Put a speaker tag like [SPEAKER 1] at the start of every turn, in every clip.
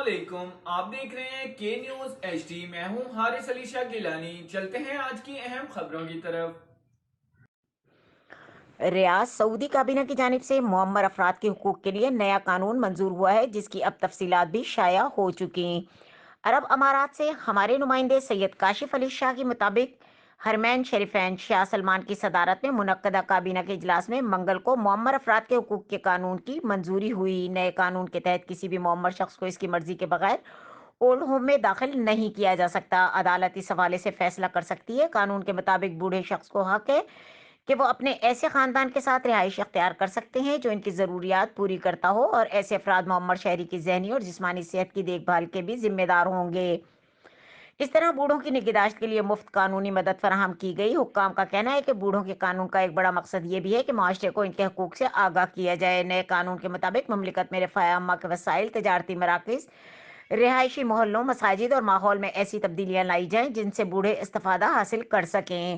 [SPEAKER 1] علیکم، آپ دیکھ رہے ہیں کے نیوز ایچ ڈی۔ میں ہوں حارث علی شاہ گیلانی۔ چلتے ہیں آج کی اہم خبروں کی طرف۔
[SPEAKER 2] ریاض سعودی کابینہ کی جانب سے معمر افراد کے حقوق کے لیے نیا قانون منظور ہوا ہے، جس کی اب تفصیلات بھی شائع ہو چکی ہیں۔ عرب امارات سے ہمارے نمائندے سید کاشف علی شاہ کے مطابق حرمین شریفین شاہ سلمان کی صدارت میں منعقدہ کابینہ کے اجلاس میں منگل کو معمر افراد کے حقوق کے قانون کی منظوری ہوئی۔ نئے قانون کے تحت کسی بھی معمر شخص کو اس کی مرضی کے بغیر اولڈ ہوم میں داخل نہیں کیا جا سکتا۔ عدالت اس حوالے سے فیصلہ کر سکتی ہے۔ قانون کے مطابق بوڑھے شخص کو حق ہے کہ وہ اپنے ایسے خاندان کے ساتھ رہائش اختیار کر سکتے ہیں جو ان کی ضروریات پوری کرتا ہو، اور ایسے افراد معمر شہری کی ذہنی اور جسمانی صحت کی دیکھ بھال کے بھی ذمہ دار ہوں گے۔ اس طرح بوڑھوں کی نگہداشت کے لیے مفت قانونی مدد فراہم کی گئی۔ حکام کا کہنا ہے کہ بوڑھوں کے قانون کا ایک بڑا مقصد یہ بھی ہے کہ معاشرے کو ان کے حقوق سے آگاہ کیا جائے۔ نئے قانون کے مطابق مملکت میں رفاہ عامہ کے وسائل، تجارتی مراکز، رہائشی محلوں، مساجد اور ماحول میں ایسی تبدیلیاں لائی جائیں جن سے بوڑھے استفادہ حاصل کر سکیں۔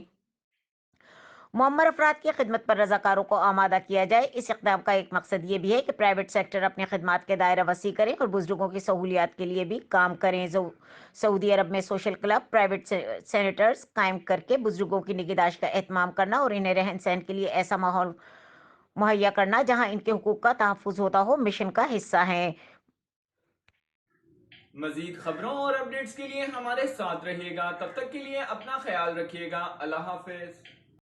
[SPEAKER 2] معمر افراد کی خدمت پر رضاکاروں کو آمادہ کیا جائے۔ اس اقدام کا ایک مقصد یہ بھی ہے کہ پرائیویٹ سیکٹر اپنی خدمات کے دائرہ وسیع کریں اور بزرگوں کی سہولیات کے لیے بھی کام کریں۔ سعودی عرب میں سوشل کلب، پرائیویٹ سینٹرز قائم کر کے بزرگوں کی نگہداشت کا اہتمام کرنا اور انہیں رہن سہن کے لیے ایسا ماحول مہیا کرنا جہاں ان کے حقوق کا تحفظ ہوتا ہو، مشن کا حصہ ہیں۔
[SPEAKER 1] مزید خبروں اور اپڈیٹس کے لیے ہمارے ساتھ رہیے گا۔ تب تک کے لیے اپنا خیال رکھیے گا۔ اللہ حافظ۔